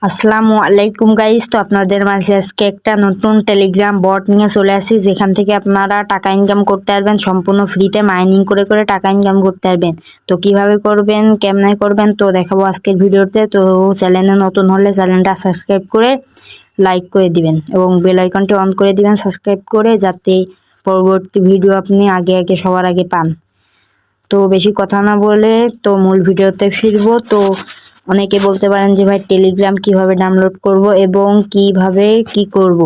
আসসালামু আলাইকুম গাইস। তো আপনাদের মাঝে আজকে একটা নতুন টেলিগ্রাম বট নিয়ে চলে আসি, যেখান থেকে আপনারা টাকা ইনকাম করতে পারবেন সম্পূর্ণ ফ্রিতে। মাইনিং করে করে টাকা ইনকাম করতে পারবেন। তো কিভাবে করবেন, কেমনে করবেন তো দেখাবো আজকের ভিডিওতে। তো চ্যানেলে নতুন হলে চ্যানেলটা সাবস্ক্রাইব করে লাইক করে দিবেন এবং বেল আইকনটি অন করে দিবেন সাবস্ক্রাইব করে, যাতে পরবর্তী ভিডিও আপনি আগে আগে সবার আগে পান। তো বেশি কথা না বলে তো মূল ভিডিওতে ফিরবো। তো অনেকে বলতে পারেন যে ভাই টেলিগ্রাম কিভাবে ডাউনলোড করব এবং কিভাবে কি করব।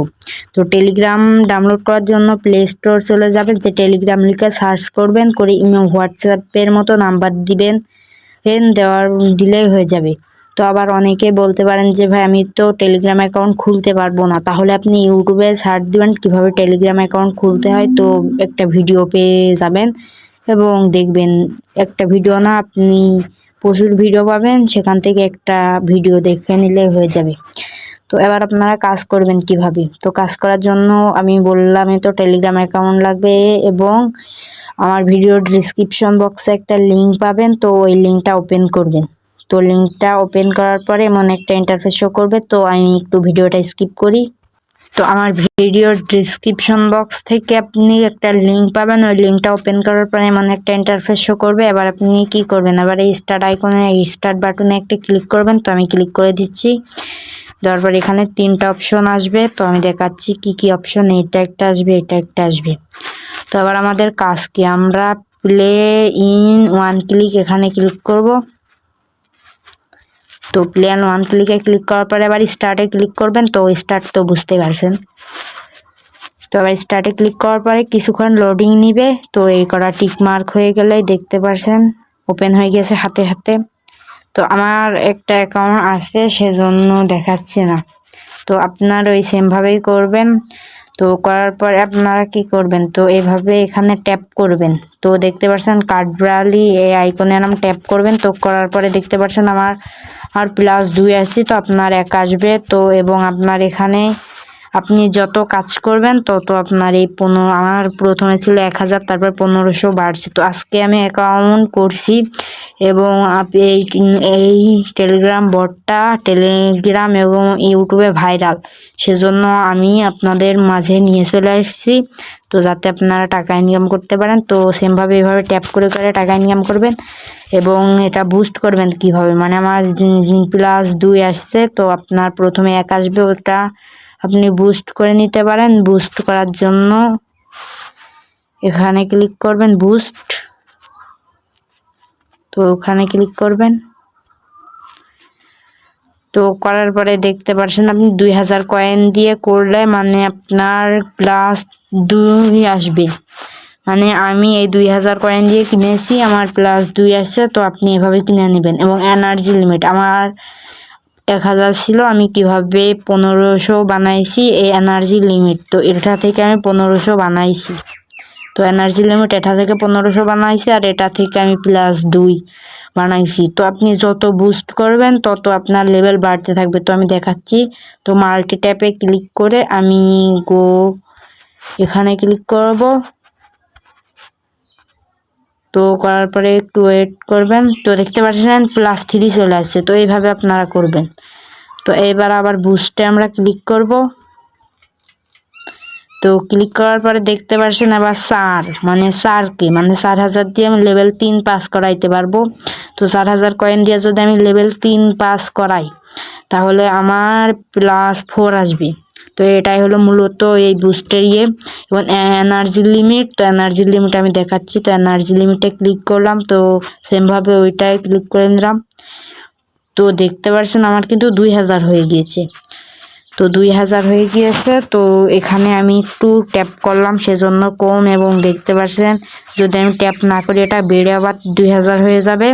তো টেলিগ্রাম ডাউনলোড করার জন্য প্লে স্টোর চলে যাবেন, যে টেলিগ্রাম লিখে সার্চ করবেন, করে হোয়াটসঅ্যাপের মতো নাম্বার দিবেন, দেওয়ার দিলেই হয়ে যাবে। তো আবার অনেকে বলতে পারেন যে ভাই আমি তো টেলিগ্রাম অ্যাকাউন্ট খুলতে পারবো না, তাহলে আপনি ইউটিউবে সার্চ দিবেন কিভাবে টেলিগ্রাম অ্যাকাউন্ট খুলতে হয়। তো একটা ভিডিও পেয়ে যাবেন এবং দেখবেন একটা ভিডিও না, আপনি প্রচুর ভিডিও পাবেন, সেখান থেকে একটা ভিডিও দেখে নিলে হয়ে যাবে। তো এবার আপনারা কাজ করবেন কিভাবে। তো কাজ করার জন্য আমি বললাম তো টেলিগ্রাম অ্যাকাউন্ট লাগবে, এবং আমার ভিডিওর ডিসক্রিপশন বক্সে একটা লিঙ্ক পাবেন, তো ওই লিঙ্কটা ওপেন করবেন। তো লিঙ্কটা ওপেন করার পরে এমন একটা ইন্টারফেস শো করবে। তো আমি একটু ভিডিওটা স্কিপ করি। তো আমার ভিডিওর ডিসক্রিপশন বক্স থেকে আপনি একটা লিঙ্ক পাবেন, ওই লিঙ্কটা ওপেন করার পরে এমন একটা ইন্টারফেস শো করবে। এবার আপনি কি করবেন, এবার এই স্টার্ট আইকনে, এই স্টার্ট বাটনে একটা ক্লিক করবেন। তো আমি ক্লিক করে দিচ্ছি। দেওয়ার পর এখানে তিনটা অপশন আসবে, তো আমি দেখাচ্ছি কি কি অপশন। এটা একটা আসবে, এটা একটা আসবে। তো এবার আমাদের কাজ কি, আমরা প্লে ইন ওয়ান ক্লিক এখানে ক্লিক করব। তো প্লেন ওয়ান ক্লিকে ক্লিক করার পরে আবার স্টার্টে ক্লিক করবেন। তো স্টার্ট তো বুঝতেই পারছেন। তো আবার স্টার্টে ক্লিক করার পরে কিছুক্ষণ লোডিং নিবে। তো এই করা টিক মার্ক হয়ে গেলেই দেখতে পারছেন ওপেন হয়ে গেছে হাতে হাতে। তো আমার একটা অ্যাকাউন্ট আছে, সেজন্য দেখাচ্ছে না। তো আপনার ওই সেমভাবেই করবেন। তো করার পরে আপনারা কি করবেন, তো এইভাবে এখানে ট্যাপ করবেন। তো দেখতে পাচ্ছেন কার্ডব্রালি এই আইকনে নাম ট্যাপ করবেন। তো করার পরে দেখতে পাচ্ছেন আমার +2 আসছে। তো আপনার 1 আসবে। তো এবং আপনার এখানে আপনি যত কাজ করবেন তত আপনার এই আমার প্রথমে ছিল 1000, তারপর 1500 বাড়ছে। তো আজকে আমি অ্যাকাউন্ট করছি, এবং এই টেলিগ্রাম বটটা টেলিগ্রাম এবং ইউটিউবে ভাইরাল, সেজন্য আমি আপনাদের মাঝে নিয়ে চলে আসছি। তো যাতে আপনারা টাকা ইনকাম করতে পারেন। তো সেমভাবে এভাবে ট্যাপ করে করে টাকা ইনকাম করবেন। এবং এটা বুস্ট করবেন কিভাবে, মানে আমার +2 আসছে। তো আপনার প্রথমে 1 আসবে, ওটা আপনি বুস্ট করে নিতে পারেন। বুস্ট করার জন্য এখানে ক্লিক করবেন, বুস্ট। তো ওখানে ক্লিক করবেন। তো করার পরে দেখতে পাচ্ছেন আপনি 2000 কয়েন দিয়ে করলে মানে আপনার +2 আসবে। মানে আমি এই 2000 কয়েন দিয়ে কিনেছি, আমার +2 আসছে। তো আপনি এভাবে কিনে নেবেন। এবং এনার্জি লিমিট আমার 1000 ছিল, আমি কিভাবে 1500 বানাইছি এই এনার্জি লিমিট। তো এটা থেকে আমি 1500 বানাইছি। তো এনার্জি লিমিট এটা থেকে 1500 বানাইছি, আর এটা থেকে আমি +2 বানাইছি। তো আপনি যত বুস্ট করবেন তত আপনার লেভেল বাড়তে থাকবে। তো আমি দেখাচ্ছি। তো মাল্টি ট্যাপে ক্লিক করে আমি এখানে ক্লিক করব। তো করার পরে একটু ওয়েট করবেন। তো দেখতে পাচ্ছেন +3 চলে আসছে। তো এইভাবে আপনারা করবেন। তো এবার আবার বুস্টে আমরা ক্লিক করব। তো ক্লিক করার পরে দেখতে পাচ্ছেন আবার মানে 4000 দিয়ে আমি লেভেল 3 পাস করাইতে পারবো। তো 4000 কয়েন দিয়ে যদি আমি লেভেল 3 পাস করাই, তাহলে আমার +4 আসবে। তো এটাই হলো মূলত এই বুস্টের এবং এনার্জি লিমিট। তো এনার্জি লিমিট আমি দেখাচ্ছি। তো এনার্জি লিমিটে ক্লিক করলাম। তো সেমভাবে ওইটাই ক্লিক করে নিলাম। তো দেখতে পাচ্ছেন আমার কিন্তু 2000 হয়ে গিয়েছে। তো 2000 হয়ে গিয়েছে। তো এখানে আমি একটু ট্যাপ করলাম, সেজন্য কম। এবং দেখতে পাচ্ছেন যদি আমি ট্যাপ না করি এটা বেড়ে আবার 2000 হয়ে যাবে।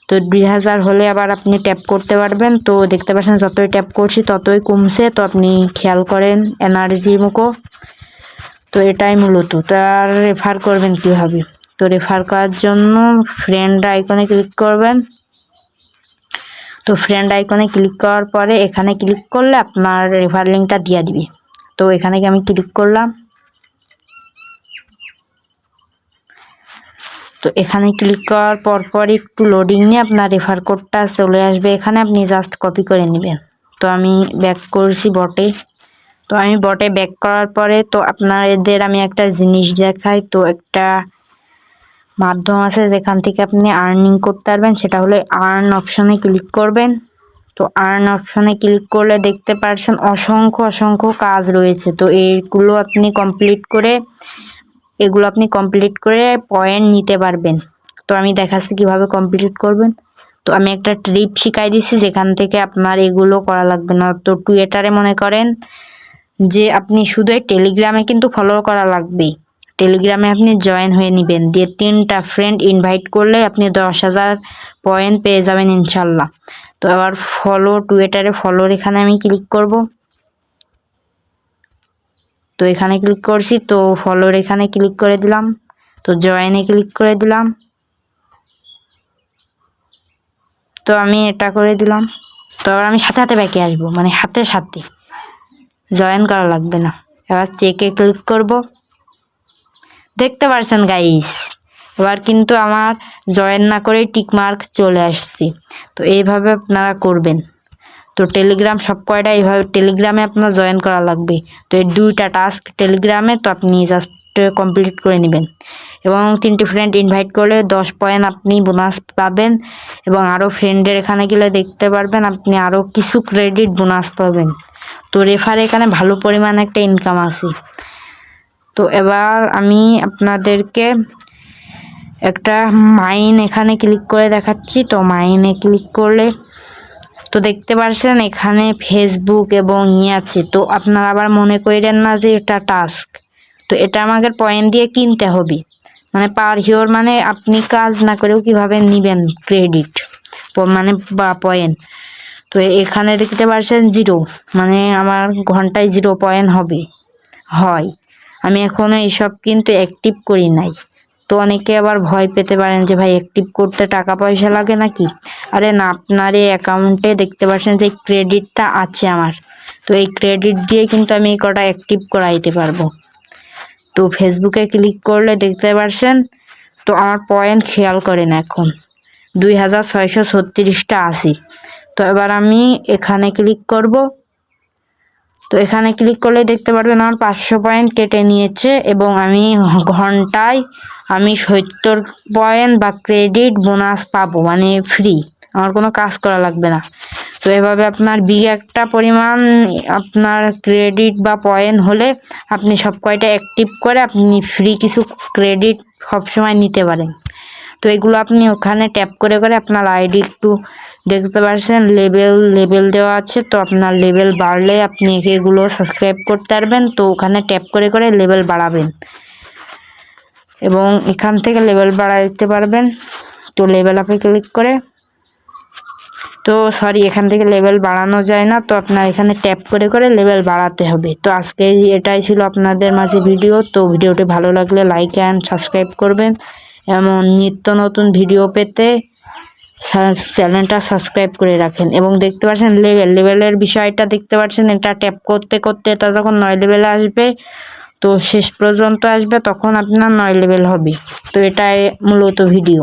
তো 2000 হলে আবার আপনি ট্যাপ করতে পারবেন। তো দেখতে পাচ্ছেন যতই ট্যাপ করছি ততই কমছে। তো আপনি খেয়াল করেন এনার্জি মুখো। তো এটাই মূলত। তো আর রেফার করবেন কীভাবে, তো রেফার করার জন্য ফ্রেন্ড আইকনে ক্লিক করবেন। তো ফ্রেন্ড আইকনে ক্লিক করার পরে এখানে ক্লিক করলে আপনার রেফার লিঙ্কটা দিয়ে দিবে। তো এখানে আমি ক্লিক করলাম। তো এখানে ক্লিক করার পর একটু লোডিং নিয়ে আপনার রেফার কোডটা চলে আসবে। এখানে আপনি জাস্ট কপি করে নেবেন। তো আমি ব্যাক করছি বটে। তো আমি বটে ব্যাক করার পরে তো আপনাদের আমি একটা জিনিস দেখাই। তো একটা মাধ্যম আছে যেখান থেকে আপনি আর্নিং করতে পারবেন, সেটা হলো আর্ন অপশনে ক্লিক করবেন। তো আর্ন অপশনে ক্লিক করলে দেখতে পাচ্ছেন অসংখ্য অসংখ্য কাজ রয়েছে। তো এগুলো আপনি কমপ্লিট করে পয়েন্ট নিতে পারবেন। তো আমি দেখাচ্ছি কিভাবে কমপ্লিট করবেন। তো আমি একটা ট্রিপ শিখাই দিচ্ছি যেখান থেকে আপনার এগুলো করা লাগবে না। তো টুইটারে মনে করেন যে আপনি শুধু টেলিগ্রামে কিন্তু ফলো করা লাগবে। টেলিগ্রামে আপনি জয়েন হয়ে নেবেন, দিয়ে 3টা ফ্রেন্ড ইনভাইট করলে আপনি 10,000 পয়েন্ট পেয়ে যাবেন ইনশাল্লাহ। তো আবার টুইটারে ফলোর এখানে আমি ক্লিক করব। তো এখানে ক্লিক করছি, তো ফলোর এখানে ক্লিক করে দিলাম, তো জয়েনে ক্লিক করে দিলাম। তো আমি এটা করে দিলাম। তো আবার আমি সাথে সাথে ব্যাকে আসবো, মানে সাথে সাথে জয়েন করা লাগবে না। এবার চেকে ক্লিক করব। দেখতে পাচ্ছেন গাইস, এবার কিন্তু আমার জয়েন না করে টিকমার্ক চলে আসছে। তো এইভাবে আপনারা করবেন। তো টেলিগ্রাম সব কয়টা এইভাবে টেলিগ্রামে আপনার জয়েন করা লাগবে। তো এই 2টা টাস্ক টেলিগ্রামে, তো আপনি জাস্ট কমপ্লিট করে নেবেন। এবং 3টে ফ্রেন্ড ইনভাইট করলে 10 পয়েন্ট আপনি বোনাস পাবেন। এবং আরও ফ্রেন্ডের এখানে গেলে দেখতে পারবেন আপনি আরও কিছু ক্রেডিট বোনাস পাবেন। তো রেফারে এখানে ভালো পরিমাণ একটা ইনকাম আছে। তো এবার আমি আপনাদেরকে একটা মাইন এখানে ক্লিক করে দেখাচ্ছি। তো মাইনে ক্লিক করলে তো দেখতে পাচ্ছেন এখানে ফেসবুক এবং আছে। তো আপনারা আবার মনে করেন না যে এটা টাস্ক। তো এটা আমাকে পয়েন্ট দিয়ে কিনতে হবে, মানে পার হিওর, মানে আপনি কাজ না করেও কিভাবে নেবেন ক্রেডিট মানে বা পয়েন্ট। তো এখানে দেখতে পাচ্ছেন 0, মানে আমার ঘন্টায় 0 পয়েন্ট হয়। আমি এখনো এইসব কিন্তু অ্যাক্টিভ করি নাই। তো অনেকে আবার ভয় পেতে পারেন যে ভাই অ্যাক্টিভ করতে টাকা পয়সা লাগে নাকি। আরে না, আপনার এই অ্যাকাউন্টে দেখতে পাচ্ছেন যে ক্রেডিটটা আছে আমার। তো এই ক্রেডিট দিয়ে কিন্তু আমি এই কটা অ্যাক্টিভ করাইতে পারবো। তো ফেসবুকে ক্লিক করলে দেখতে পাচ্ছেন তো আমার পয়েন্ট খেয়াল করেন এখন 2636টা আছে। তো এবার আমি এখানে ক্লিক করব। তো এখানে ক্লিক করলে দেখতে পারবেন আমার 500 পয়েন্ট কেটে নিয়েছে এবং আমি ঘন্টায় 70 পয়েন্ট বা ক্রেডিট বোনাস পাবো, মানে ফ্রি, আমার কোনো কাজ করা লাগবে না। তো এভাবে আপনার একটা পরিমাণ আপনার ক্রেডিট বা পয়েন্ট হলে আপনি সব কয়টা অ্যাক্টিভ করে আপনি ফ্রি কিছু ক্রেডিট সবসময় নিতে পারেন। তো এগুলো আপনি ওখানে ট্যাপ করে করে আপনার আইডি একটু দেখতে পাচ্ছেন লেভেল দেওয়া আছে। তো আপনার লেভেল বাড়লে আপনি এগুলো সাবস্ক্রাইব করতে পারবেন। তো ওখানে ট্যাপ করে করে লেভেল বাড়াবেন এবং এখান থেকে লেভেল বাড়াইতে পারবেন। তো লেভেল আপে ক্লিক করে, তো এখান থেকে লেভেল বাড়ানো যায় না। তো আপনার এখানে ট্যাপ করে করে লেভেল বাড়াতে হবে। তো আজকে এটাই ছিল আপনাদের মাঝে ভিডিও। তো ভিডিওটি ভালো লাগলে লাইক অ্যান্ড সাবস্ক্রাইব করবেন। এমন নিত্য নতুন ভিডিও পেতে চ্যানেলটা সাবস্ক্রাইব করে রাখেন। এবং দেখতে পাচ্ছেন লেভেলের বিষয়টা দেখতে পাচ্ছেন, এটা ট্যাপ করতে করতে এটা যখন 9 লেভেলে আসবে, তো শেষ পর্যন্ত আসবে, তখন আপনার 9 লেভেল হবে। তো এটাই মূলত ভিডিও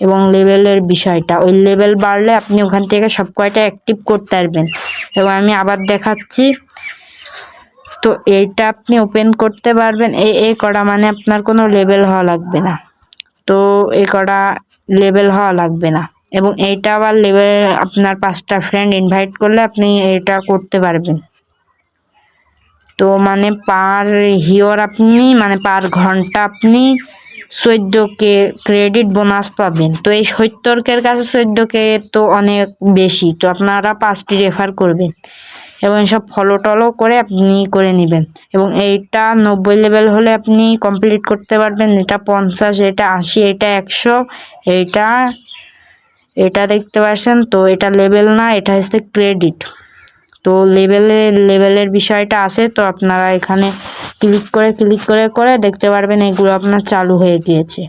এবং লেভেলের বিষয়টা। ওই লেভেল বাড়লে আপনি ওখান থেকে সব কয়টা অ্যাক্টিভ করতে পারবেন। এবং আমি আবার দেখাচ্ছি। তো এইটা আপনি ওপেন করতে পারবেন এই করা, মানে আপনার কোনো লেভেল হওয়া লাগবে না। তো এই কটা লেভেল হওয়া লাগবে না। এবং এইটা আবার লেভেল আপনার 5টা ফ্রেন্ড ইনভাইট করলে আপনি এটা করতে পারবেন। তো মানে পার হিওর আপনি, মানে পার ঘন্টা আপনি 14K ক্রেডিট বোনাস পাবেন। তো এই 70K কাছে 14K তো অনেক বেশি। তো আপনারা 5টি রেফার করবেন এবং সব ফলো টলো করে আপনি করে নেবেন। এবং এইটা 90 লেভেল হলে আপনি কমপ্লিট করতে পারবেন। এটা 50, এটা 80, এটা 100, এটা দেখতে পাচ্ছেন। তো এটা লেভেল না, এটা হচ্ছে ক্রেডিট। তো লেভেলের বিষয়টা আছে। তো আপনারা এখানে ক্লিক করে করে দেখতে পারবেন এগুলো আপনার চালু হয়ে গিয়েছে।